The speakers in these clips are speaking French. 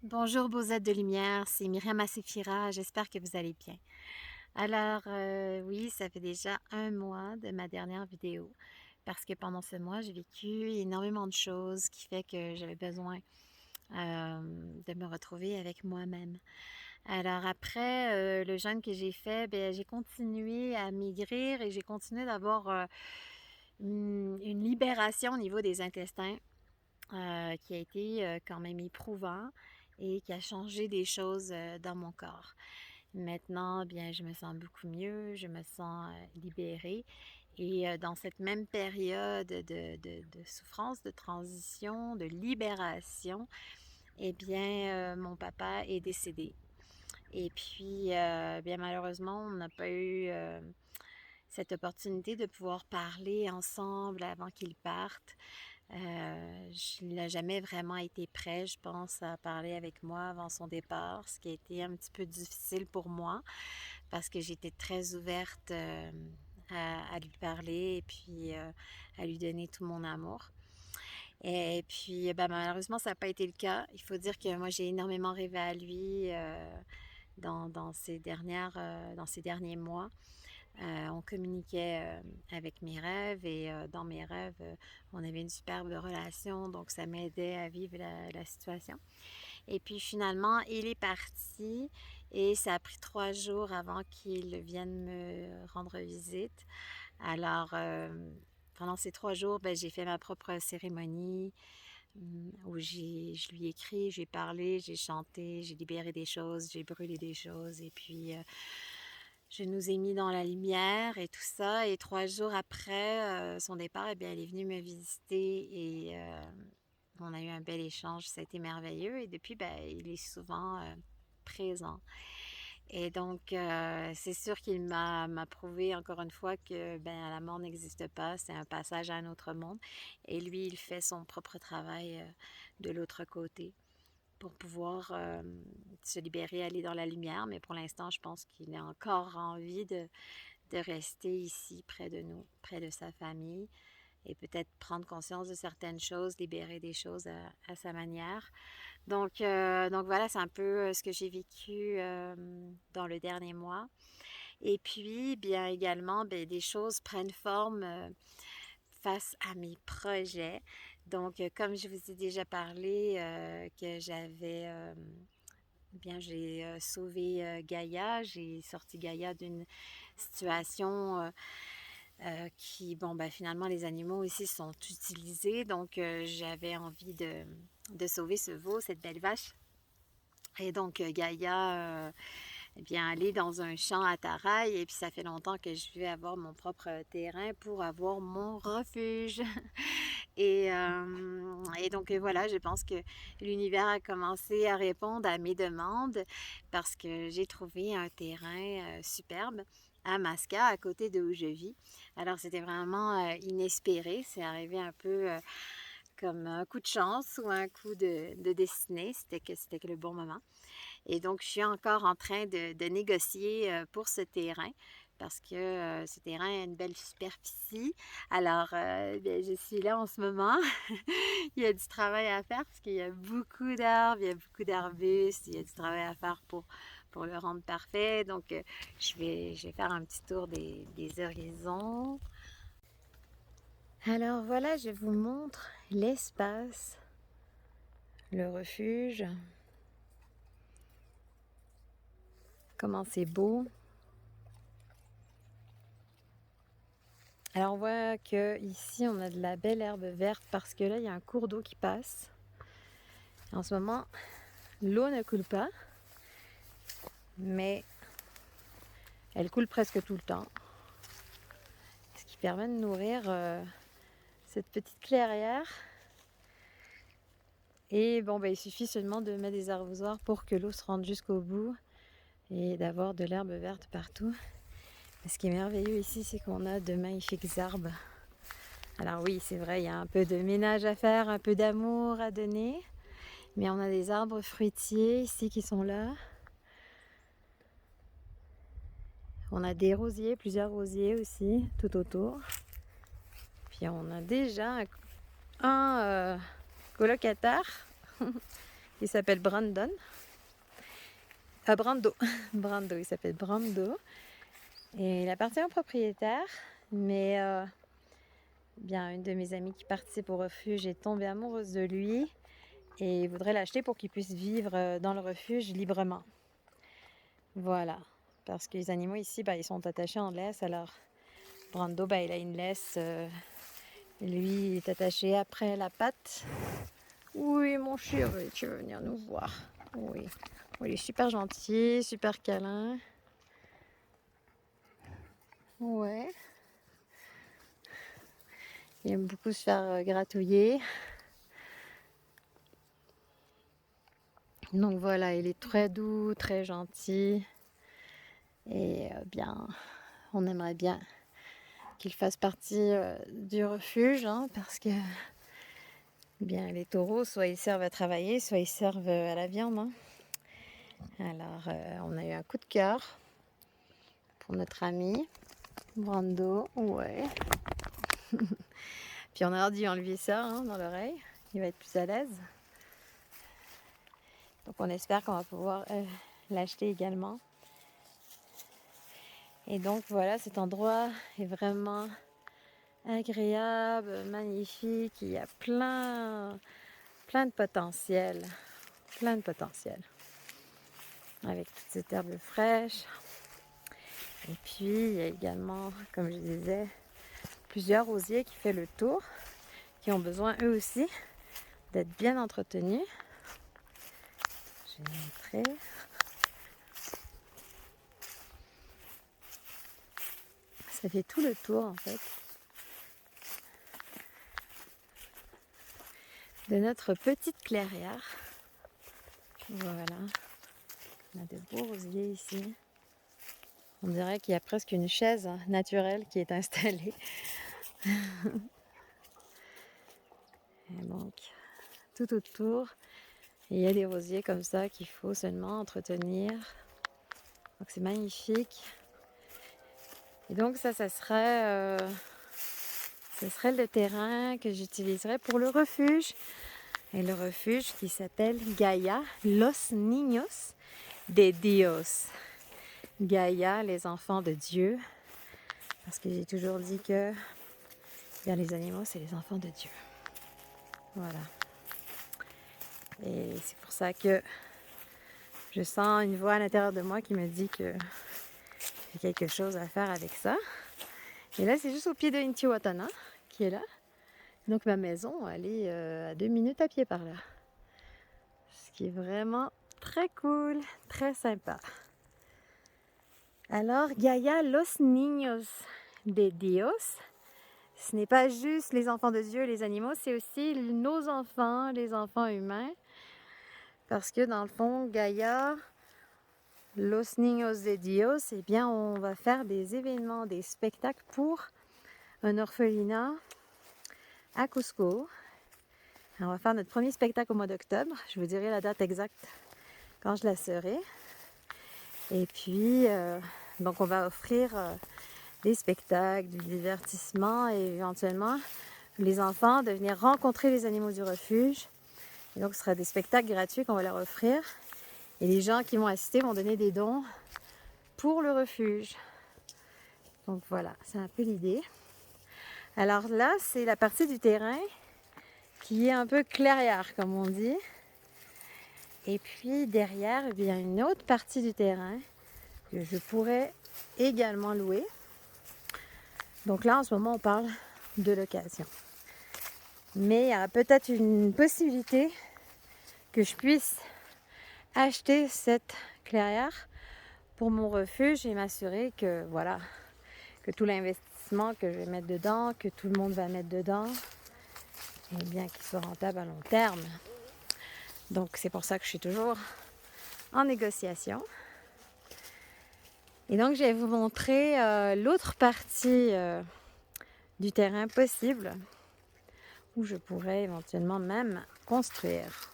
Bonjour beaux êtres de lumière, c'est Myriam Asifira, j'espère que vous allez bien. Alors oui, ça fait déjà un mois de ma dernière vidéo parce que pendant ce mois, j'ai vécu énormément de choses qui fait que j'avais besoin de me retrouver avec moi-même. Alors après le jeûne que j'ai fait, ben, j'ai continué à maigrir et j'ai continué d'avoir une libération au niveau des intestins qui a été quand même éprouvant et qui a changé des choses dans mon corps. Maintenant, bien, je me sens beaucoup mieux, je me sens libérée. Et dans cette même période de souffrance, de transition, de libération, eh bien, mon papa est décédé. Et puis, bien malheureusement, on n'a pas eu cette opportunité de pouvoir parler ensemble avant qu'il parte. Il n'a jamais vraiment été prêt, je pense, à parler avec moi avant son départ, ce qui a été un petit peu difficile pour moi parce que j'étais très ouverte à lui parler et puis à lui donner tout mon amour. Et puis, ben, malheureusement, ça n'a pas été le cas. Il faut dire que moi, j'ai énormément rêvé à lui dans ces derniers mois. On communiquait avec mes rêves et dans mes rêves, on avait une superbe relation, donc ça m'aidait à vivre la situation. Et puis finalement, il est parti et ça a pris 3 jours avant qu'il vienne me rendre visite. Alors, pendant ces 3 jours, ben, j'ai fait ma propre cérémonie où je lui ai écrit, j'ai parlé, j'ai chanté, j'ai libéré des choses, j'ai brûlé des choses et puis je nous ai mis dans la lumière et tout ça. Et 3 jours après son départ, eh bien, elle est venue me visiter et on a eu un bel échange. Ça a été merveilleux. Et depuis, ben, il est souvent présent. Et donc, c'est sûr qu'il m'a prouvé encore une fois que ben, la mort n'existe pas. C'est un passage à un autre monde. Et lui, il fait son propre travail de l'autre côté pour pouvoir se libérer, aller dans la lumière. Mais pour l'instant, je pense qu'il a encore envie de rester ici, près de nous, près de sa famille, et peut-être prendre conscience de certaines choses, libérer des choses à sa manière. Donc voilà, c'est un peu ce que j'ai vécu dans le dernier mois. Et puis, bien également, bien, des choses prennent forme face à mes projets. Donc, comme je vous ai déjà parlé, que j'avais, bien, j'ai sauvé Gaïa, j'ai sorti Gaïa d'une situation qui, bon, ben, finalement, les animaux ici sont utilisés. Donc, j'avais envie de sauver ce veau, cette belle vache. Et donc, Gaïa, eh bien, aller dans un champ à Taraï. Et puis, ça fait longtemps que je vais avoir mon propre terrain pour avoir mon refuge. Et donc, voilà, je pense que l'univers a commencé à répondre à mes demandes parce que j'ai trouvé un terrain superbe à Masca, à côté de où je vis. Alors, c'était vraiment inespéré. C'est arrivé un peu comme un coup de chance ou un coup de destinée. C'était que le bon moment. Et donc, je suis encore en train de négocier pour ce terrain parce que ce terrain a une belle superficie. Alors, bien, je suis là en ce moment. Il y a du travail à faire parce qu'il y a beaucoup d'arbres, il y a beaucoup d'arbustes, il y a du travail à faire pour le rendre parfait. Donc, je vais faire un petit tour des horizons. Alors voilà, je vous montre l'espace, le refuge, comment c'est beau. Alors on voit que ici on a de la belle herbe verte parce que là il y a un cours d'eau qui passe. En ce moment, l'eau ne coule pas, mais elle coule presque tout le temps. Ce qui permet de nourrir cette petite clairière. Et bon, ben, il suffit seulement de mettre des arrosoirs pour que l'eau se rende jusqu'au bout et d'avoir de l'herbe verte partout. Et ce qui est merveilleux ici, c'est qu'on a de magnifiques arbres. Alors oui, c'est vrai, il y a un peu de ménage à faire, un peu d'amour à donner. Mais on a des arbres fruitiers ici qui sont là. On a des rosiers, plusieurs rosiers aussi, tout autour. Puis on a déjà un colocataire Il s'appelle Brandon. Brando. Brando, il s'appelle Brando. Et il appartient au propriétaire, mais bien une de mes amies qui participe au refuge est tombée amoureuse de lui et voudrait l'acheter pour qu'il puisse vivre dans le refuge librement. Voilà, parce que les animaux ici, ils sont attachés en laisse, alors Brando, il a une laisse, lui il est attaché après la patte. Oui, mon chéri, tu veux venir nous voir? Oui, il est super gentil, super câlin. Ouais. Il aime beaucoup se faire gratouiller. Donc voilà, il est très doux, très gentil. Et bien, on aimerait bien qu'il fasse partie du refuge, hein, parce que bien, les taureaux, soit ils servent à travailler, soit ils servent à la viande. Hein. Alors, on a eu un coup de cœur pour notre ami Brando. Ouais. Puis on a hâte d'y enlever ça dans l'oreille. Il va être plus à l'aise. Donc on espère qu'on va pouvoir l'acheter également. Et donc voilà, cet endroit est vraiment agréable, magnifique. Il y a plein de potentiel. Plein de potentiel. Avec toutes ces herbes fraîches. Et puis il y a également, comme je disais, plusieurs rosiers qui font le tour, qui ont besoin eux aussi d'être bien entretenus. Je vais montrer. Ça fait tout le tour en fait de notre petite clairière. Voilà, on a de beaux rosiers ici. On dirait qu'il y a presque une chaise naturelle qui est installée. Et donc, tout autour, il y a des rosiers comme ça qu'il faut seulement entretenir. Donc c'est magnifique. Et donc ça serait le terrain que j'utiliserais pour le refuge. Et le refuge qui s'appelle Gaia Los Niños de Dios. Gaia, les enfants de Dieu. Parce que j'ai toujours dit que les animaux, c'est les enfants de Dieu. Voilà. Et c'est pour ça que je sens une voix à l'intérieur de moi qui me dit que j'ai quelque chose à faire avec ça. Et là, c'est juste au pied de Intihuatana qui est là. Donc ma maison, elle est à 2 minutes à pied par là. Ce qui est vraiment très cool, très sympa. Alors, Gaia Los Niños de Dios, ce n'est pas juste les enfants de Dieu, les animaux, c'est aussi nos enfants, les enfants humains. Parce que dans le fond, Gaia Los Niños de Dios, eh bien, on va faire des événements, des spectacles pour un orphelinat à Cusco. On va faire notre premier spectacle au mois d'octobre. Je vous dirai la date exacte quand je la serai. Et puis, donc on va offrir des spectacles, du divertissement et éventuellement les enfants de venir rencontrer les animaux du refuge. Et donc ce sera des spectacles gratuits qu'on va leur offrir. Et les gens qui vont assister vont donner des dons pour le refuge. Donc voilà, c'est un peu l'idée. Alors là, c'est la partie du terrain qui est un peu clairière, comme on dit. Et puis derrière, il y a une autre partie du terrain que je pourrais également louer. Donc là, en ce moment, on parle de location. Mais il y a peut-être une possibilité que je puisse acheter cette clairière pour mon refuge et m'assurer que, voilà, que tout l'investissement que je vais mettre dedans, que tout le monde va mettre dedans, et bien qu'il soit rentable à long terme. Donc c'est pour ça que je suis toujours en négociation. Et donc je vais vous montrer l'autre partie du terrain possible où je pourrais éventuellement même construire.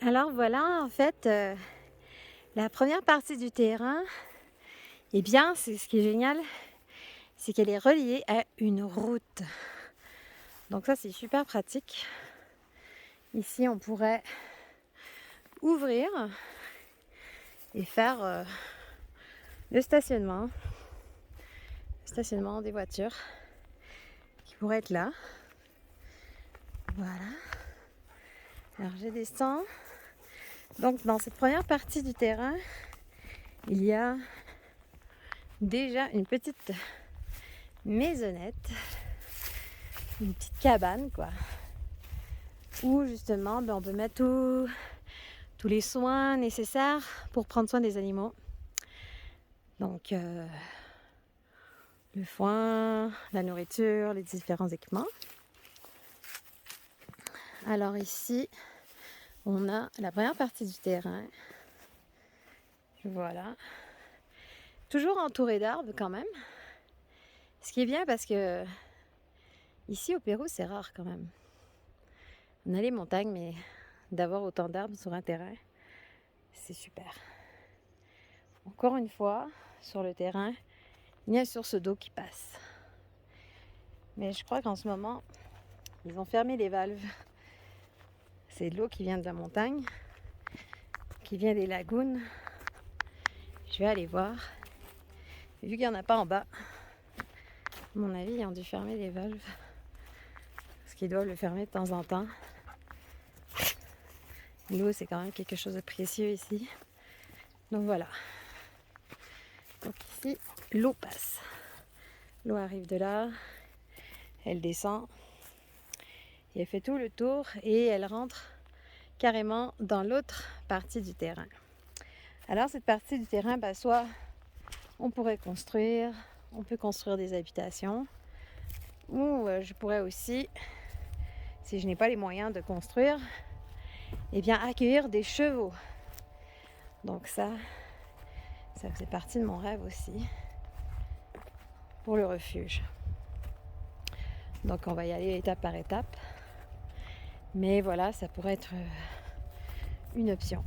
Alors voilà, en fait, la première partie du terrain, eh bien, c'est ce qui est génial, c'est qu'elle est reliée à une route. Donc ça, c'est super pratique. Ici, on pourrait ouvrir et faire le stationnement des voitures qui pourraient être là. Voilà. Alors je descends. Donc dans cette première partie du terrain, il y a déjà une petite maisonnette, une petite cabane quoi, où justement on peut mettre tous les soins nécessaires pour prendre soin des animaux. Donc le foin, la nourriture, les différents équipements. Alors ici, on a la première partie du terrain. Voilà. Toujours entouré d'arbres quand même. Ce qui est bien parce que ici au Pérou, c'est rare quand même. On a les montagnes, mais d'avoir autant d'arbres sur un terrain, c'est super. Encore une fois, sur le terrain, il y a une source d'eau qui passe. Mais je crois qu'en ce moment, ils ont fermé les valves. C'est de l'eau qui vient de la montagne, qui vient des lagunes. Je vais aller voir. Vu qu'il n'y en a pas en bas, à mon avis, ils ont dû fermer les valves. Parce qu'ils doivent le fermer de temps en temps. L'eau, c'est quand même quelque chose de précieux ici. Donc voilà. Donc ici, l'eau passe. L'eau arrive de là, elle descend, et elle fait tout le tour et elle rentre carrément dans l'autre partie du terrain. Alors cette partie du terrain, soit on pourrait construire, on peut construire des habitations, ou je pourrais aussi, si je n'ai pas les moyens de construire, accueillir des chevaux. Donc ça faisait partie de mon rêve aussi, pour le refuge. Donc on va y aller étape par étape. Mais voilà, ça pourrait être une option.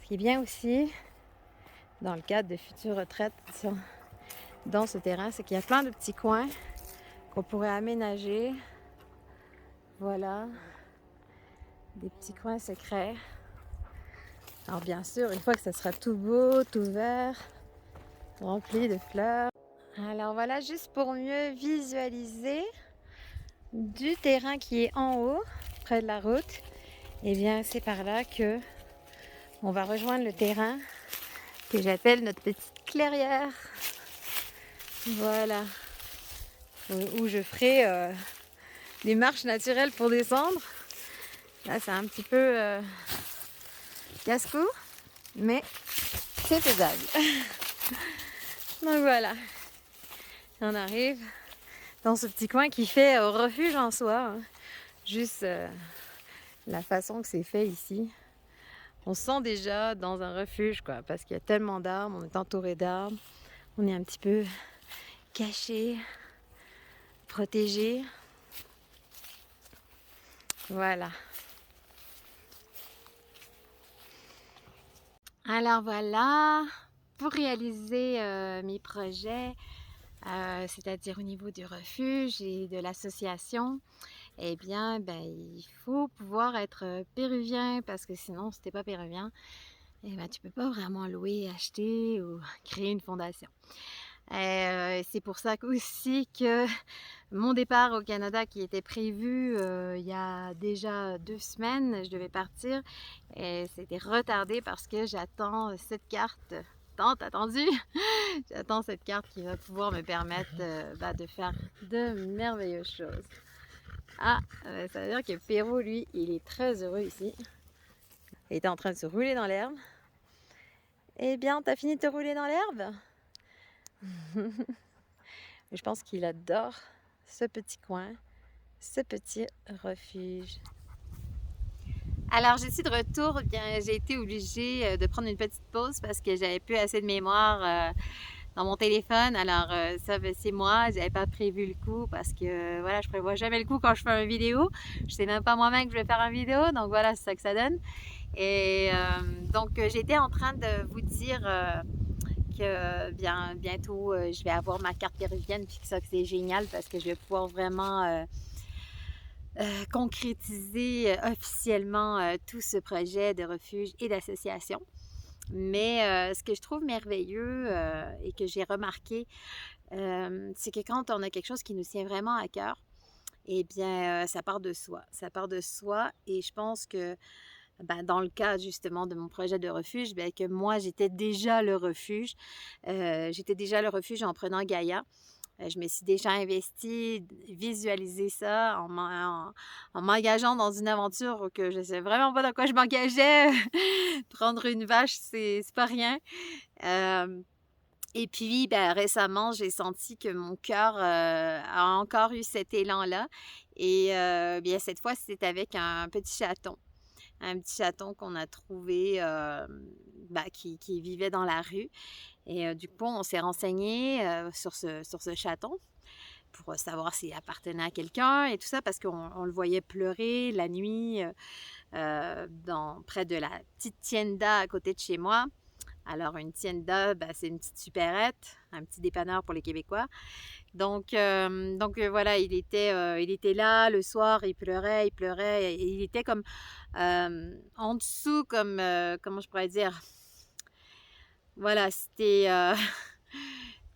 Ce qui est bien aussi, dans le cadre de futures retraites dans ce terrain, c'est qu'il y a plein de petits coins qu'on pourrait aménager. Voilà, des petits coins secrets. Alors bien sûr, une fois que ça sera tout beau, tout vert, rempli de fleurs. Alors voilà, juste pour mieux visualiser du terrain qui est en haut, près de la route, c'est par là que on va rejoindre le terrain que j'appelle notre petite clairière. Voilà, où je ferai des marches naturelles pour descendre. Là, c'est un petit peu casse-cou, mais c'est faisable. Donc voilà, on arrive dans ce petit coin qui fait refuge en soi. Juste la façon que c'est fait ici. On se sent déjà dans un refuge, quoi, parce qu'il y a tellement d'arbres, on est entouré d'arbres, on est un petit peu caché, protégé. Voilà. Alors voilà, pour réaliser mes projets, c'est-à-dire au niveau du refuge et de l'association, il faut pouvoir être péruvien parce que sinon, si t'es pas péruvien, tu peux pas vraiment louer, acheter ou créer une fondation. C'est pour ça aussi que mon départ au Canada qui était prévu il y a déjà 2 semaines, je devais partir et c'était retardé parce que j'attends cette carte tant attendue. J'attends cette carte qui va pouvoir me permettre de faire de merveilleuses choses. Ça veut dire que Pérou, lui, il est très heureux ici. Il était en train de se rouler dans l'herbe. Eh bien, t'as fini de te rouler dans l'herbe? Je pense qu'il adore ce petit coin, ce petit refuge. Alors, je suis de retour. J'ai été obligée de prendre une petite pause parce que j'avais plus assez de mémoire dans mon téléphone. Alors, c'est moi. J'avais pas prévu le coup parce que voilà, je prévois jamais le coup quand je fais une vidéo. Je sais même pas moi-même que je vais faire une vidéo. Donc voilà, c'est ça que ça donne. Et donc, j'étais en train de vous dire que bientôt, je vais avoir ma carte péruvienne. Puis que ça, que c'est génial parce que je vais pouvoir vraiment concrétiser officiellement tout ce projet de refuge et d'association. Mais ce que je trouve merveilleux et que j'ai remarqué, c'est que quand on a quelque chose qui nous tient vraiment à cœur, eh bien, ça part de soi. Ça part de soi et je pense que ben, dans le cas justement de mon projet de refuge, bien, que moi, j'étais déjà le refuge. J'étais déjà le refuge en prenant Gaïa. Je me suis déjà investie, visualisé ça en m'engageant dans une aventure que je ne sais vraiment pas dans quoi je m'engageais. Prendre une vache, c'est pas rien. Et puis, ben, récemment, j'ai senti que mon cœur a encore eu cet élan-là. Et bien, cette fois, c'est avec un petit chaton. Un petit chaton qu'on a trouvé, ben, qui vivait dans la rue. Et du coup, on s'est renseigné sur ce chaton pour savoir s'il appartenait à quelqu'un et tout ça, parce qu'on le voyait pleurer la nuit près de la petite tienda à côté de chez moi. Alors, une tienda, ben, c'est une petite supérette, un petit dépanneur pour les Québécois. Donc voilà, il était là le soir, il pleurait, et il était comme en dessous, comme, comment je pourrais dire, voilà, c'était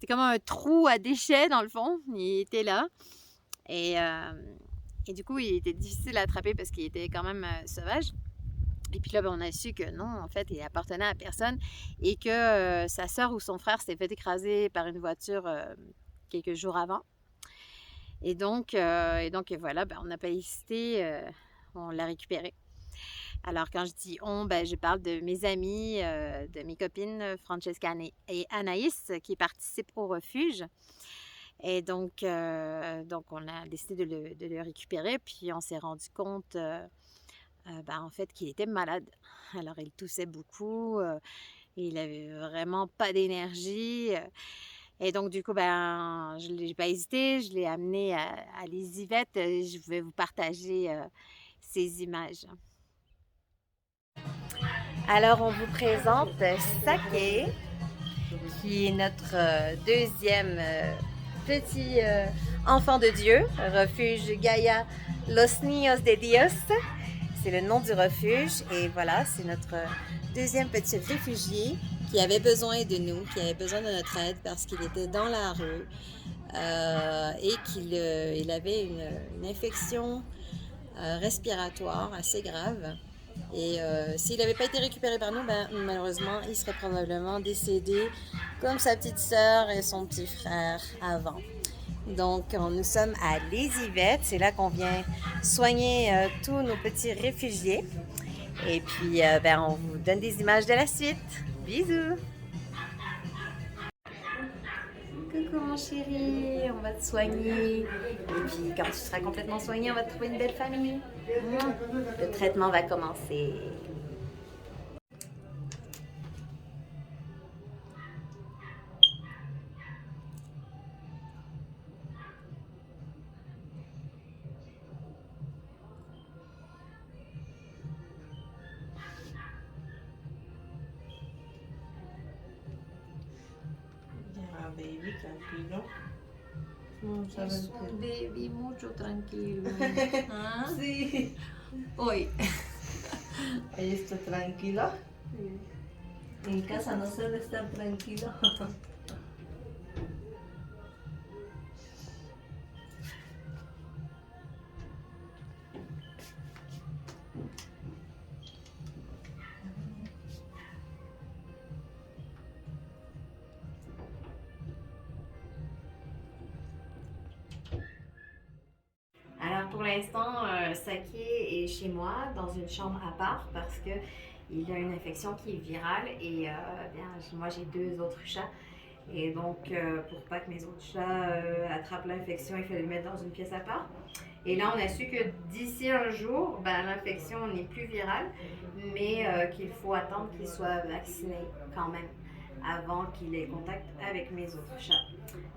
comme un trou à déchets dans le fond, il était là. Et, et du coup, il était difficile à attraper parce qu'il était quand même sauvage. Et puis là, ben, on a su que non, en fait, il appartenait à personne et que sa sœur ou son frère s'était fait écraser par une voiture quelques jours avant. Et donc voilà, ben, on n'a pas hésité, on l'a récupéré. Alors quand je dis on, ben, je parle de mes amis, de mes copines Francesca et Anaïs qui participent au refuge. Et donc on a décidé de le récupérer, puis on s'est rendu compte ben, en fait qu'il était malade. Alors il toussait beaucoup, il avait vraiment pas d'énergie. Et donc du coup, ben, je n'ai pas hésité, je l'ai amené à Les Yvettes. Je vais vous partager ces images. Alors on vous présente Saké, qui est notre deuxième petit enfant de Dieu, refuge Gaia Los Niños de Dios. C'est le nom du refuge et voilà, c'est notre deuxième petit réfugié qui avait besoin de nous, qui avait besoin de notre aide parce qu'il était dans la rue et qu'il avait une infection respiratoire assez grave. Et s'il n'avait pas été récupéré par nous, ben, malheureusement, il serait probablement décédé comme sa petite sœur et son petit frère avant. Donc, nous sommes à Les Yvettes. C'est là qu'on vient soigner tous nos petits réfugiés. Et puis, ben, on vous donne des images de la suite. Bisous! Coucou mon chéri, on va te soigner. Et puis, quand tu seras complètement soigné, on va te trouver une belle famille. Le traitement va commencer. Baby, tranquilo. No Es saben un que. baby mucho tranquilo. ¿Ah? Sí. Hoy. Ella está tranquila. En casa no suele estar tranquilo. Alors pour l'instant, Saké est chez moi dans une chambre à part parce que il a une infection qui est virale et bien, moi j'ai deux autres chats. Et donc pour pas que mes autres chats attrapent l'infection, il fallait le mettre dans une pièce à part. Et là, on a su que d'ici un jour, ben, l'infection n'est plus virale, mais qu'il faut attendre qu'il soit vacciné quand même avant qu'il ait contact avec mes autres chats.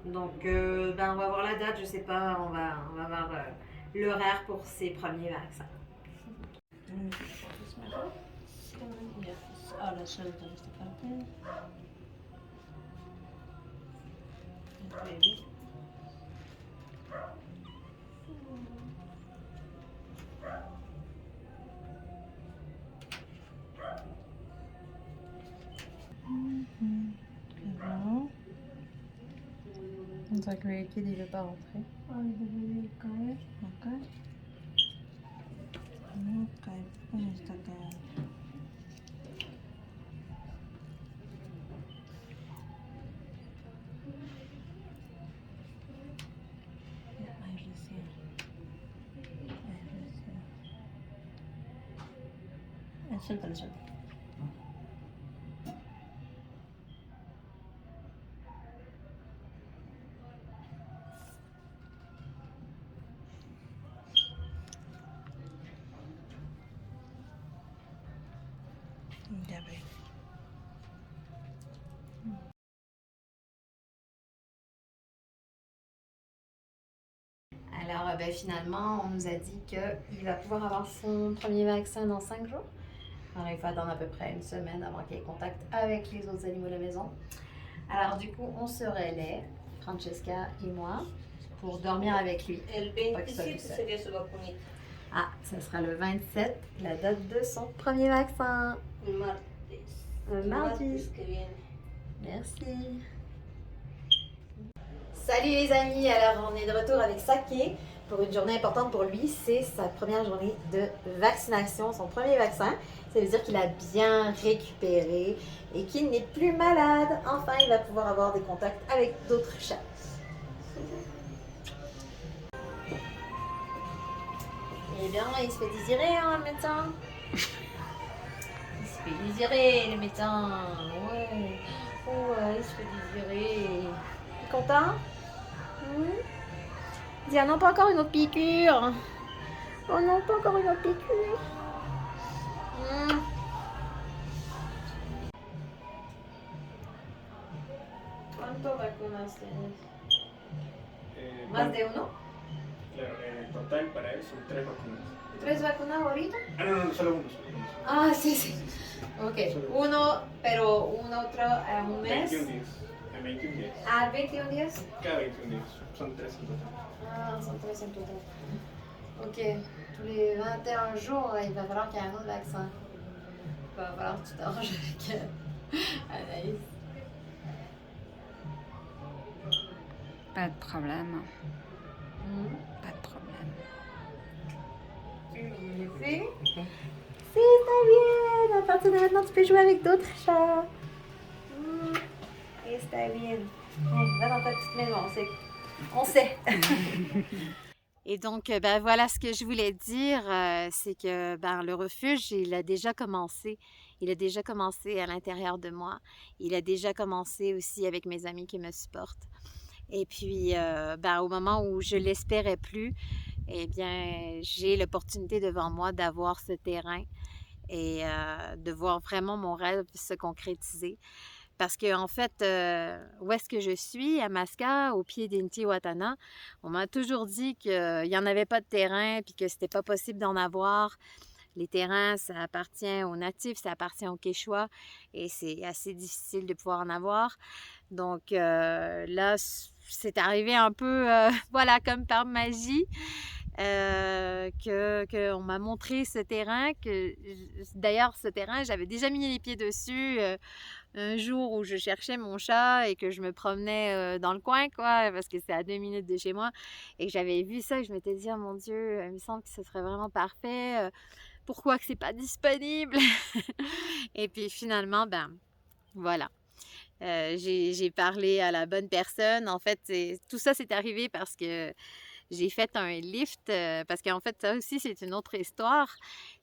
Donc, ben, on va voir la date, je sais pas, on va voir l'horaire pour ses premiers vaccins. Ahora suelta esta parte. El baby. On dirait que le liquide il veut pas rentrer. Ay, debería caer acá. No cae, pues está cayendo. Ay, recién. Ay, recién. Suéltalo, suéltalo. Ya ve. Alors, ben, finalement, on nous a dit qu'il va pouvoir avoir son premier vaccin dans 5 jours. Alors, il faut attendre à peu près une semaine avant qu'il ait contact avec les autres animaux de la maison. Alors, du coup, on se relaie, Francesca et moi, pour dormir avec lui. El Pas que ça 27 lui sert. sería su vacunita. Ah, ça sera le 27, la date de son premier vaccin. Martes. El mardi. Martes que viene. Merci. Salut les amis, alors on est de retour avec Sake pour une journée importante pour lui. C'est sa première journée de vaccination, son premier vaccin. Ça veut dire qu'il a bien récupéré et qu'il n'est plus malade. Enfin, il va pouvoir avoir des contacts avec d'autres chats. Eh bien, il se fait désirer, hein, le médecin. Il se fait désirer, le médecin. Ouais. Ouais, il se fait désirer. T'es content? Dis, ah non, pas encore une autre piqûre. Oh non, pas encore une autre piqûre. ¿Cuánto vacunas tienes? ¿Más de uno? Claro, en total para él son 3 vacunas. ¿Tres vacunas ahorita? Ah, no, no, solo uno. Solo uno. Ah, sí, sí. Ok, uno, pero un otro a un mes. 21 días. En 21 días. Ah, 21 días. Cada 21 días. Son 3 en total. Ah, son tres en total. Ok, tous les 21 jours, il va falloir qu'il y ait un autre vaccin. Il va falloir que tu t'arranges avec Anaïs. Pas de problème. Pas de problème. Si, está bien. À partir de maintenant, tu peux jouer avec d'autres chats. Está bien. Va dans ta petite maison, on sait. Et donc, ben, voilà ce que je voulais dire, c'est que ben, le refuge, il a déjà commencé. Il a déjà commencé à l'intérieur de moi. Il a déjà commencé aussi avec mes amis qui me supportent. Et puis, ben, au moment où je l'espérais plus, eh bien, j'ai l'opportunité devant moi d'avoir ce terrain et de voir vraiment mon rêve se concrétiser. Parce que en fait, où est-ce que je suis, à Masca, au pied d'Intihuatana, on m'a toujours dit qu'il n'y en avait pas de terrain puis que c'était pas possible d'en avoir. Les terrains, ça appartient aux natifs, ça appartient aux Quechua et c'est assez difficile de pouvoir en avoir. Donc là, c'est arrivé un peu, voilà, comme par magie, qu'on m'a montré ce terrain. D'ailleurs, ce terrain, j'avais déjà mis les pieds dessus un jour où je cherchais mon chat et que je me promenais dans le coin, quoi, parce que c'est à 2 minutes de chez moi, et que j'avais vu ça, et je m'étais dit, oh mon Dieu, il me semble que ce serait vraiment parfait. Pourquoi que c'est pas disponible? Et puis finalement, ben voilà. J'ai parlé à la bonne personne. En fait, tout ça s'est arrivé parce que j'ai fait un lift, parce qu'en fait, ça aussi, c'est une autre histoire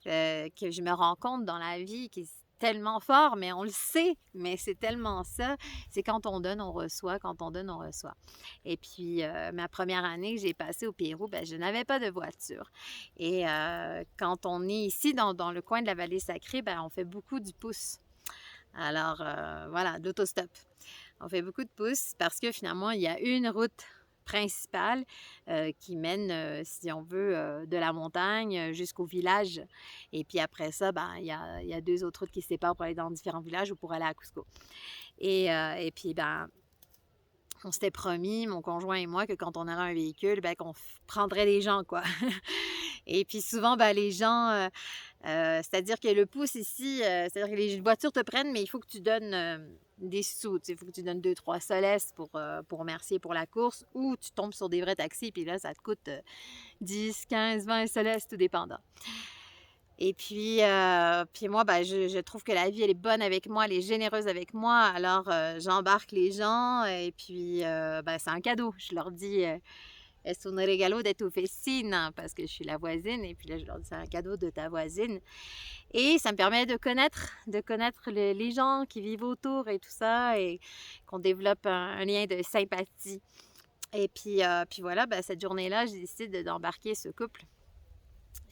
que je me rends compte dans la vie qui est tellement fort, mais on le sait, mais c'est tellement ça. C'est quand on donne, on reçoit, quand on donne, on reçoit. Et puis, ma première année que j'ai passée au Pérou, ben, je n'avais pas de voiture. Et quand on est ici, dans le coin de la vallée sacrée, ben, on fait beaucoup du pouce. Alors, voilà, de l'autostop. On fait beaucoup de pouces parce que finalement, il y a une route principale qui mène, si on veut, de la montagne jusqu'au village. Et puis après ça, ben, il y a 2 autres routes qui se séparent pour aller dans différents villages ou pour aller à Cusco. Et puis, ben, on s'était promis, mon conjoint et moi, que quand on aurait un véhicule, ben, qu'on prendrait les gens, quoi. Et puis souvent, ben, les gens C'est-à-dire que le pouce ici, c'est-à-dire que les voitures te prennent, mais il faut que tu donnes des sous. Il faut que tu donnes 2-3 soles pour remercier pour la course, ou tu tombes sur des vrais taxis, puis là, ça te coûte 10, 15, 20 soles, tout dépendant. Et puis moi, ben, je trouve que la vie, elle est bonne avec moi, elle est généreuse avec moi. Alors, j'embarque les gens et puis, ben, c'est un cadeau. Je leur dis, es un regalo de tu vecina, parce que je suis la voisine. Et puis là, je leur dis, c'est un cadeau de ta voisine. Et ça me permet de connaître les gens qui vivent autour et tout ça, et qu'on développe un lien de sympathie. Et puis voilà, ben, cette journée-là, j'ai décidé d'embarquer ce couple.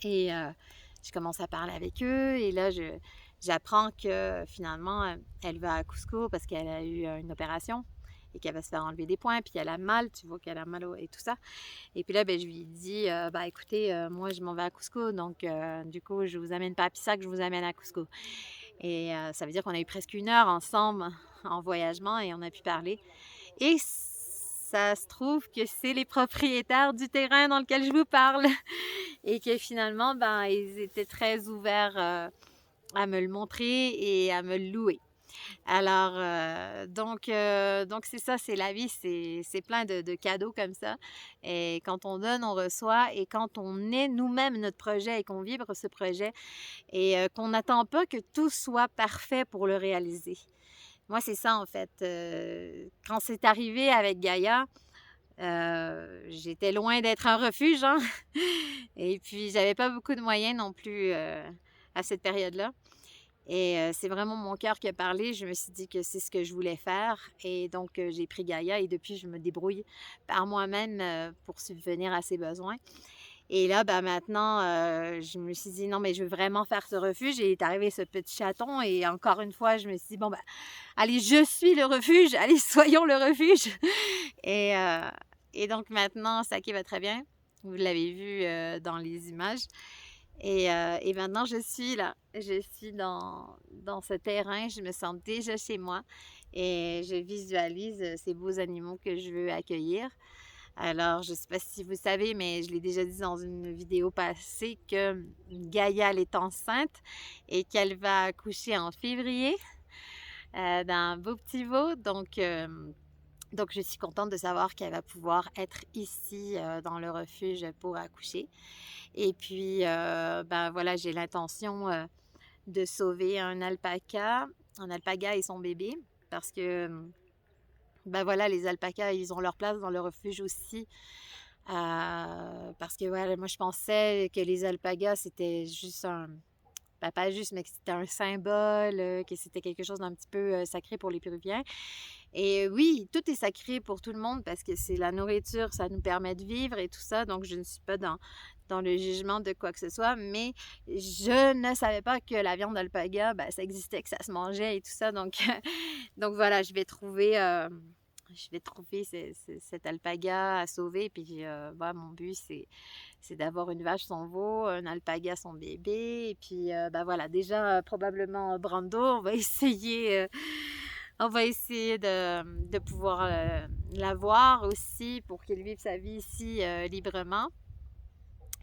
Et je commence à parler avec eux. Et là, j'apprends que finalement, elle va à Cusco parce qu'elle a eu une opération et qu'elle va se faire enlever des points. Puis elle a mal, tu vois qu'elle a mal et tout ça. Et puis là, ben, je lui dis, ben, écoutez, moi, je m'en vais à Cusco. Donc, du coup, je vous amène pas à Pisac, je vous amène à Cusco. Et ça veut dire qu'on a eu presque 1 heure ensemble en voyagement et on a pu parler. Et ça se trouve que c'est les propriétaires du terrain dans lequel je vous parle. Et que finalement, ben, ils étaient très ouverts à me le montrer et à me le louer. Alors, donc c'est ça, c'est la vie, c'est plein de cadeaux comme ça. Et quand on donne, on reçoit. Et quand on est nous-mêmes notre projet et qu'on vibre ce projet et qu'on n'attend pas que tout soit parfait pour le réaliser. Moi, c'est ça, en fait. Quand c'est arrivé avec Gaïa, j'étais loin d'être un refuge, hein? Et puis, j'avais pas beaucoup de moyens non plus à cette période-là. Et c'est vraiment mon cœur qui a parlé. Je me suis dit que c'est ce que je voulais faire. Et donc, j'ai pris Gaïa et depuis, je me débrouille par moi-même pour subvenir à ses besoins. Et là, ben, maintenant, je me suis dit, non, mais je veux vraiment faire ce refuge. Et est arrivé ce petit chaton. Et encore une fois, je me suis dit, bon, ben, allez, je suis le refuge. Allez, soyons le refuge. Et donc, maintenant, Saki va très bien. Vous l'avez vu dans les images. Et maintenant, je suis là. Je suis dans ce terrain. Je me sens déjà chez moi. Et je visualise ces beaux animaux que je veux accueillir. Alors, je ne sais pas si vous savez, mais je l'ai déjà dit dans une vidéo passée que Gaïa, elle est enceinte et qu'elle va accoucher en février d'un beau petit veau. Donc, je suis contente de savoir qu'elle va pouvoir être ici dans le refuge pour accoucher. Et puis, ben voilà, j'ai l'intention de sauver un alpaga et son bébé, parce que, ben voilà, les alpacas, ils ont leur place dans le refuge aussi. Parce que, voilà, moi, je pensais que les alpagas, c'était juste ben, pas juste, mais que c'était un symbole, que c'était quelque chose d'un petit peu sacré pour les Péruviens. Et oui, tout est sacré pour tout le monde parce que c'est la nourriture, ça nous permet de vivre et tout ça. Donc, je ne suis pas dans le jugement de quoi que ce soit, mais je ne savais pas que la viande d'alpaga, ben, ça existait, que ça se mangeait et tout ça. Donc, donc voilà, je vais trouver cet alpaga à sauver. Puis, voilà, mon but, c'est d'avoir une vache son veau, un alpaga son bébé. Et puis, ben voilà, déjà, probablement Brando, on va essayer de pouvoir l'avoir aussi pour qu'il vive sa vie ici librement.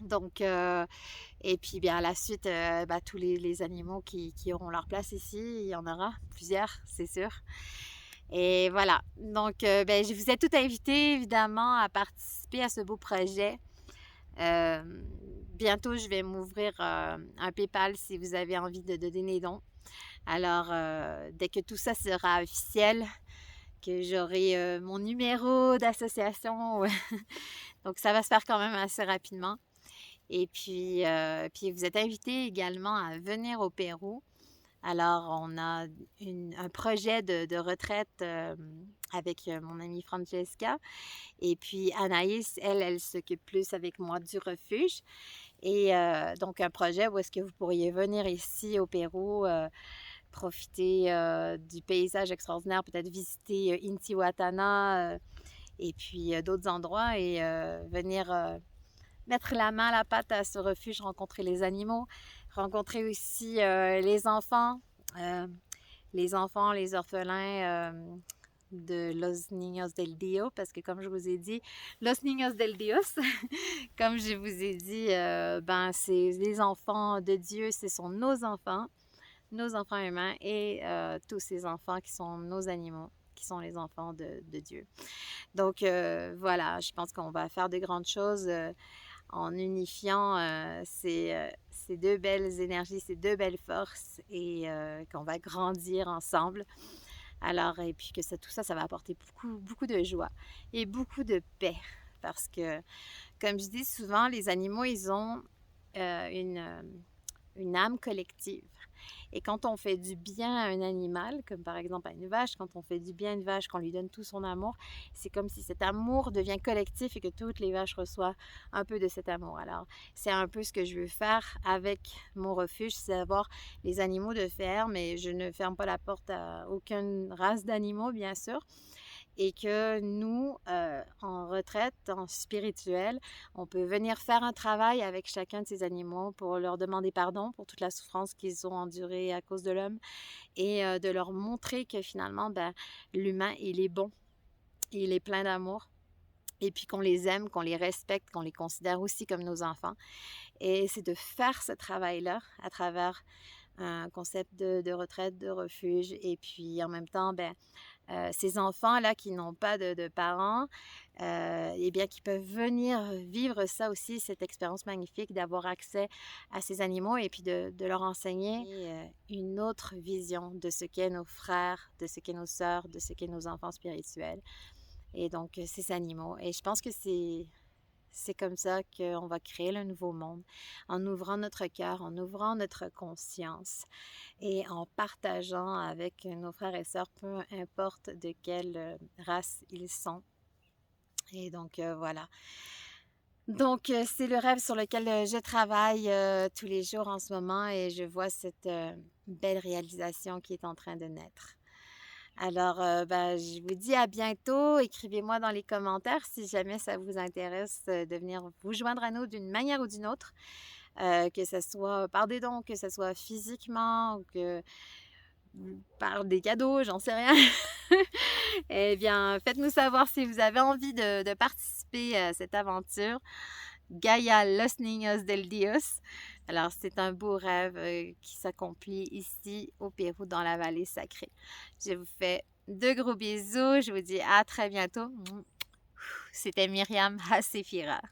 Donc, et puis bien à la suite, ben, tous les animaux qui auront leur place ici, il y en aura plusieurs, c'est sûr. Et voilà, donc ben, je vous ai toutes invitées évidemment à participer à ce beau projet. Bientôt, je vais m'ouvrir un PayPal si vous avez envie de donner des dons. Alors, dès que tout ça sera officiel, que j'aurai mon numéro d'association, donc ça va se faire quand même assez rapidement. Et puis vous êtes invités également à venir au Pérou. Alors, on a un projet de retraite avec mon amie Francesca. Et puis, Anaïs, elle s'occupe plus avec moi du refuge. Et donc, un projet où est-ce que vous pourriez venir ici au Pérou, profiter du paysage extraordinaire, peut-être visiter Intihuatana et puis d'autres endroits et venir mettre la main à la pâte à ce refuge, rencontrer les animaux, rencontrer aussi les enfants, les orphelins de Los Niños del Dio, parce que comme je vous ai dit, Los Niños del Dios, comme je vous ai dit, ben c'est les enfants de Dieu, ce sont nos enfants humains et tous ces enfants qui sont nos animaux, qui sont les enfants de Dieu. Donc voilà, je pense qu'on va faire de grandes choses en unifiant ces deux belles énergies, ces deux belles forces et qu'on va grandir ensemble. Alors, et puis que tout ça, ça va apporter beaucoup, beaucoup de joie et beaucoup de paix. Parce que, comme je dis souvent, les animaux, ils ont une âme collective. Et quand on fait du bien à un animal, comme par exemple à une vache, quand on fait du bien à une vache, qu'on lui donne tout son amour, c'est comme si cet amour devient collectif et que toutes les vaches reçoivent un peu de cet amour. Alors, c'est un peu ce que je veux faire avec mon refuge, c'est avoir les animaux de ferme, et je ne ferme pas la porte à aucune race d'animaux, bien sûr. Et que nous, en retraite, en spirituel, on peut venir faire un travail avec chacun de ces animaux pour leur demander pardon pour toute la souffrance qu'ils ont endurée à cause de l'homme et de leur montrer que finalement, ben, l'humain, il est bon, il est plein d'amour et puis qu'on les aime, qu'on les respecte, qu'on les considère aussi comme nos enfants. Et c'est de faire ce travail-là à travers un concept de retraite, de refuge et puis en même temps, ben, ces enfants-là qui n'ont pas de parents, eh bien, qui peuvent venir vivre ça aussi, cette expérience magnifique d'avoir accès à ces animaux et puis de leur enseigner une autre vision de ce qu'est nos frères, de ce qu'est nos sœurs, de ce qu'est nos enfants spirituels. Et donc, ces animaux. Et je pense que c'est comme ça qu'on va créer le nouveau monde, en ouvrant notre cœur, en ouvrant notre conscience et en partageant avec nos frères et sœurs, peu importe de quelle race ils sont. Et donc, voilà. Donc, c'est le rêve sur lequel je travaille tous les jours en ce moment et je vois cette belle réalisation qui est en train de naître. Alors, ben, je vous dis à bientôt. Écrivez-moi dans les commentaires si jamais ça vous intéresse de venir vous joindre à nous d'une manière ou d'une autre, que ce soit par des dons, que ce soit physiquement ou que par des cadeaux, j'en sais rien. Eh bien, faites-nous savoir si vous avez envie de participer à cette aventure. Gaia Los Niños del Dios. Alors, c'est un beau rêve qui s'accomplit ici au Pérou, dans la vallée sacrée. Je vous fais de gros bisous. Je vous dis à très bientôt. C'était Myriam Hasefira.